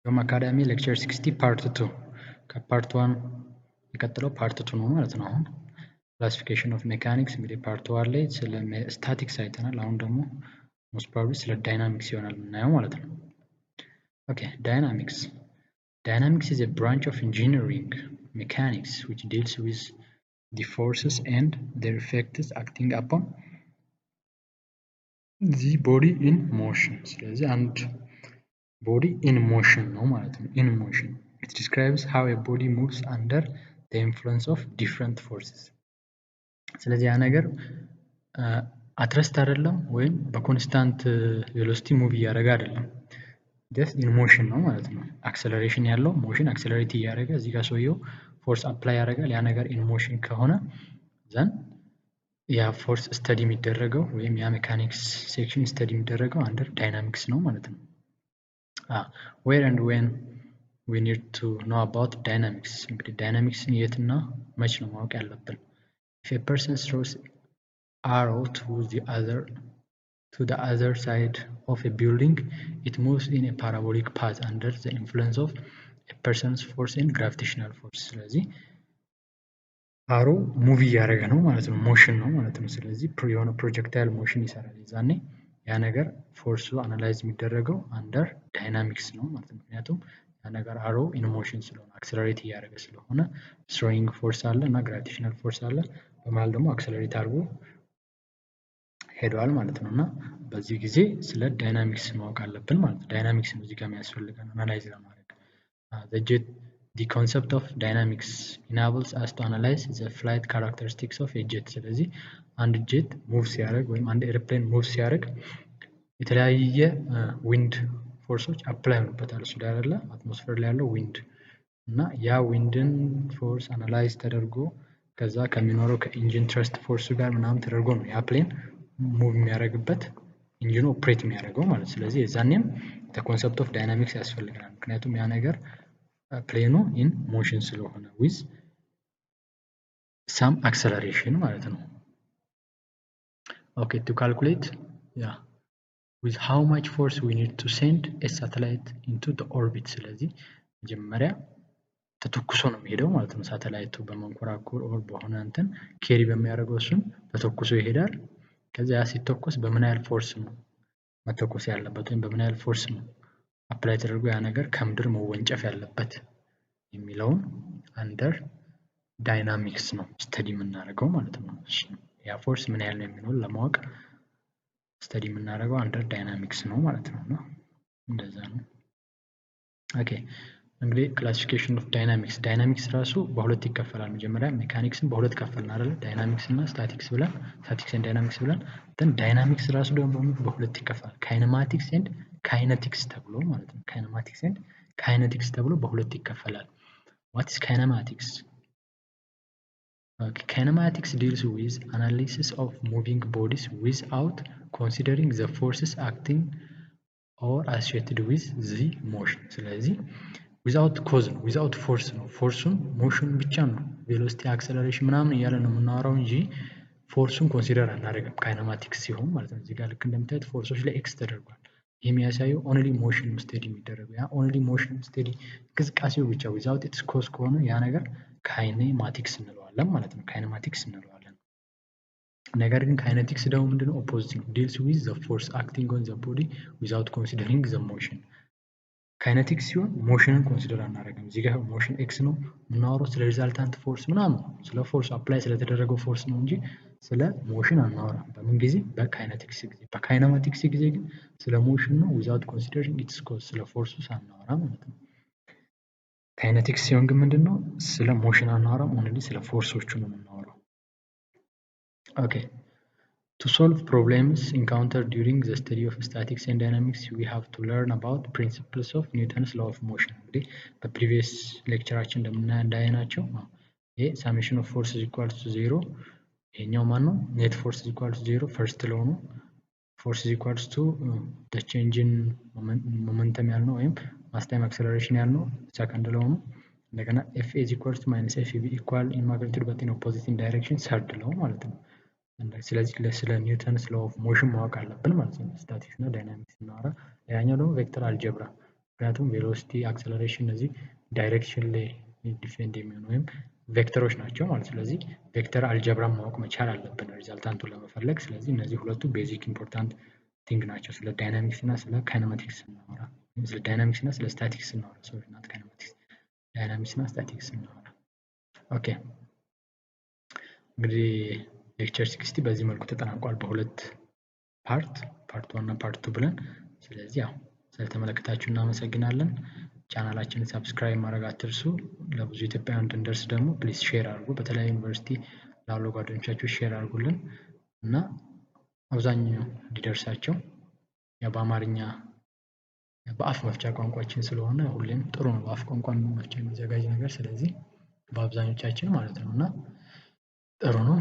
From Academy lecture 60 part 2 part 1 የቀጥለው part 2 ነው ማለት ነው። አሁን classification of mechanics እንግዲህ part 1 ላይ ስለ statics አይተናል። አሁን ደግሞ most probably ስለ dynamics ይሆናል የምናየው ማለት ነው። Okay, dynamics. Dynamics is a branch of engineering mechanics which deals with the forces and their effects acting upon the body in motion. ስለዚህ አንድ body in motion ነው ማለት ነው። in motion. It describes how a body moves under the influence of different forces. ስለዚህ ያ ነገር አትረስት አይደለም ወይም በኮንስታንት ቬሎሲቲ ሙቭ እያደረገ አይደለም። just in motion ነው ማለት ነው። አክሰለሬሽን ያለው ሞሽን አክሰለሬት እያደረገ እዚህ ጋር ሰውየው ፎርስ አፕላይ ያደርጋል። ያ ነገር in motion ከሆነ ዘን ያ ፎርስ ስተዲ የሚደረገው ወይም ያ ሜካኒክስ ሴክሽን ስተዲ የሚደረገው አንደር ዳይናሚክስ ነው ማለት ነው። Where and when we need to know about dynamics. እንግዲህ ዳይናሚክስን የትና መች ነው ማወቅ ያለብን? If a person throws arrow to the other side of a building, it moves in a parabolic path under the influence of a person's force and gravitational force. ስለዚህ አሮ ሙቪ እያደረገ ነው ማለት ነው። ሞሽን ነው ማለት ነው። ስለዚህ የሆነ ፕሮጀክታይል ሞሽን ይሰራል። የዛኔ ያ ነገር ፎርሱ አናላይዝ የሚደረገው አንደር ዳይናሚክስ ነው ማለት ነው። ምክንያቱም ያ ነገር አሮ ኢን ሞሽን ስለሆነ አክሰለሬት እያደረገ ስለሆነ ትሮዊንግ ፎርስ አለ እና ግራቪቴሽናል ፎርስ አለ። በመሃል ደግሞ አክሰለሬት አድርጎ ሄዷል ማለት ነው። እና በዚህ ጊዜ ስለ ዳይናሚክስ ማወቅ አለብን ማለት ነው። ዳይናሚክስ ነው እዚህ ጋር የሚያስፈልገን አናላይዝ ለማድረግ። The concept of dynamics enables us to analyze the flight characteristics of a jet. ስለዚህ አንድ ጄት ሙቭ ሲያደርግ ወይም አንድ ኤርፕሌን ሙቭ ሲያደርግ የተለያየ ዊንድ ፎርሶች አፕላይ ሆኑበታል። እሱ ላይ አይደለ አትሞስፌር ላይ ያለው ዊንድ እና ያ ዊንድን ፎርስ አናላይዝ ተደርጎ ከዛ ከሚኖረው ከኢንጂን ትረስት ፎርሱ ጋር ምናምን ተደርጎ ነው ያ ፕሌን ሙቭ የሚያደርግበት ኢንጂኑ ኦፕሬት የሚያደርገው ማለት። ስለዚህ የዛኔም the concept of dynamics ያስፈልገናል። ምክንያቱም ያ ነገር ፕሌኑ ኢን ሞሽን ስለሆነ with some acceleration ማለት ነው። Okay, to calculate with how much force we need to send a satellite into the orbit. ስለዚህ መጀመሪያ ተተኩሶ ነው የሚሄደው ማለት ነው። ሳተላይቱ በመንኮራኩር ኦር በሆነ እንትን ኬሪ በሚያደርገው እሱን ተተኩሶ ይሄዳል። ከዛ ያ ሲተኮስ በምን ያህል ፎርስ ነው መተኮስ ያለበት ወይም በምን ያህል ፎርስ ነው አፕላይ ተደርጎ ያ ነገር ከምድር መወንጨፍ ያለበት የሚለውን አንደር ዳይናሚክስ ነው ስተዲ የምናደርገው ማለት ነው። ያ ፎርስ ምን ያህል ነው የሚለውን ለማወቅ ስተዲ የምናደርገው አንደር ዳይናሚክስ ነው ማለት ነው። እንደዛ ነው። ኦኬ እንግዲህ ክላሲፊኬሽን ኦፍ ዳይናሚክስ ዳይናሚክስ ራሱ በሁለት ይከፈላል። መጀመሪያ ሜካኒክስን በሁለት ከፈልን አይደል? ዳይናሚክስ እና ስታቲክስ ብለን ስታቲክስ ኤንድ ዳይናሚክስ ብለን ዳይናሚክስ ራሱ ደግሞ በሁለት ይከፈላል። ካይነማቲክስ ኤንድ ካይነቲክስ ተብሎ ማለት ነው። ካይነማቲክስ ኤንድ ካይነቲክስ ተብሎ በሁለት ይከፈላል። What is kinematics? Kinematics deals with analysis of moving bodies without considering the forces acting or associated with the motion. ስለዚህ without cause ነው without force ነው። ፎርሱን ሞሽን ብቻ ነው ቬሎሲቲ አክሰለሬሽን ምናምን እያለ ነው የምናወራው እንጂ ፎርሱን ኮንሲደር አናደርግም ካይነማቲክስ ሲሆን ማለት ነው። እዚህ ጋር ልክ እንደምታዩት ፎርሶች ላይ ኤክስ ተደርጓል። ይህ የሚያሳየው ኦንሊ ሞሽን ስተዲ የሚደረገው ያ ኦንሊ ሞሽን ስተዲ እንቅስቃሴው ብቻ ዊዛውት ኢትስ ኮዝ ከሆነ ያ ነገር ካይኔማቲክስ እንለዋለን ማለት ነው። ካይኔማቲክስ እንለዋለን። ነገር ግን ካይኔቲክስ ደግሞ ምንድነው? ኦፖዚት ነው። ዲልስ ዊዝ ዘ ፎርስ አክቲንግ ኦን ዘ ቦዲ ዊዛውት ኮንሲደሪንግ ዘ ሞሽን። ካይኔቲክስ ሲሆን ሞሽንን ኮንሲደር አናደርግም። እዚህ ጋር ሞሽን ኤክስ ነው የምናወራው ስለ ሪዛልታንት ፎርስ ምናምን ስለ ፎርስ አፕላይ ስለተደረገው ፎርስ ነው እንጂ ስለ ሞሽን አናወራም። በምን ጊዜ? በካይነቲክስ ጊዜ። በካይነማቲክስ ጊዜ ግን ስለ ሞሽን ነው ዊዛውት ኮንሲደሪንግ ኢትስ ኮዝ ስለ ፎርሱ ሳናወራ ማለት ነው። ካይነቲክስ ሲሆን ግን ምንድነው? ስለ ሞሽን አናወራም፣ ኦንሊ ስለ ፎርሶቹ ነው የምናወራው። ኦኬ To solve problems encountered during the study of statics and dynamics, we have to learn about principles of Newton's law of motion. እንግዲህ በፕሪቪየስ ሌክቸራችን እንዳየናቸው ይሄ summation of force is equal to 0 ይሄኛው ማን ነው? net force is equal to 0 first law ነው። force is equal to the change in momentum ያልነው ወይም mass time acceleration ያልነው second law ነው። እንደገና f is equal to minus f equal in magnitude but in opposite direction third law ማለት ነው። ስለዚህ ስለ ኒውተንስ ላው ኦፍ ሞሽን ማወቅ አለብን ማለት ነው። ስታቲክስ እና ዳይናሚክስ እናወራ። ሌላኛው ደግሞ ቬክተር አልጀብራ ምክንያቱም ቬሎሲቲ አክሰለሬሽን እነዚህ ዳይሬክሽን ላይ ዲፔንድ የሚሆኑ ወይም ቬክተሮች ናቸው ማለት። ስለዚህ ቬክተር አልጀብራ ማወቅ መቻል አለብን ሪዛልታንቱን ለመፈለግ። ስለዚህ እነዚህ ሁለቱ ቤዚክ ኢምፖርታንት ቲንግ ናቸው ስለ ዳይናሚክስ እና ስለ ካይነማቲክስ ስናወራ፣ ስለ ዳይናሚክስ እና ስለ ስታቲክስ ስናወራ፣ ሶሪ ናት ካይነማቲክስ፣ ዳይናሚክስ እና ስታቲክስ ስናወራ። ኦኬ እንግዲህ ሌክቸር 60 በዚህ መልኩ ተጠናቋል በሁለት ፓርት 1 እና ፓርት 2 ብለን። ስለዚህ ያው ስለተመለከታችሁ እናመሰግናለን። ቻናላችንን ሰብስክራይብ ማድረግ አትርሱ። ለብዙ ኢትዮጵያውያን እንድንደርስ ደግሞ ፕሊዝ ሼር አድርጉ። በተለያዩ ዩኒቨርሲቲ ላሉ ጓደኞቻችሁ ሼር አድርጉልን እና አብዛኛው እንዲደርሳቸው ያው በአማርኛ በአፍ መፍቻ ቋንቋችን ስለሆነ ሁሌም ጥሩ ነው በአፍ ቋንቋ መፍቻ የሚዘጋጅ ነገር። ስለዚህ በአብዛኞቻችን ማለት ነው እና ጥሩ ነው።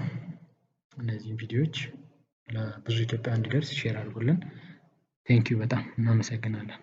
እነዚህን ቪዲዮዎች ለብዙ ኢትዮጵያውያን እንዲደርስ ሼር አድርጉልን። ቴንኪው በጣም እናመሰግናለን።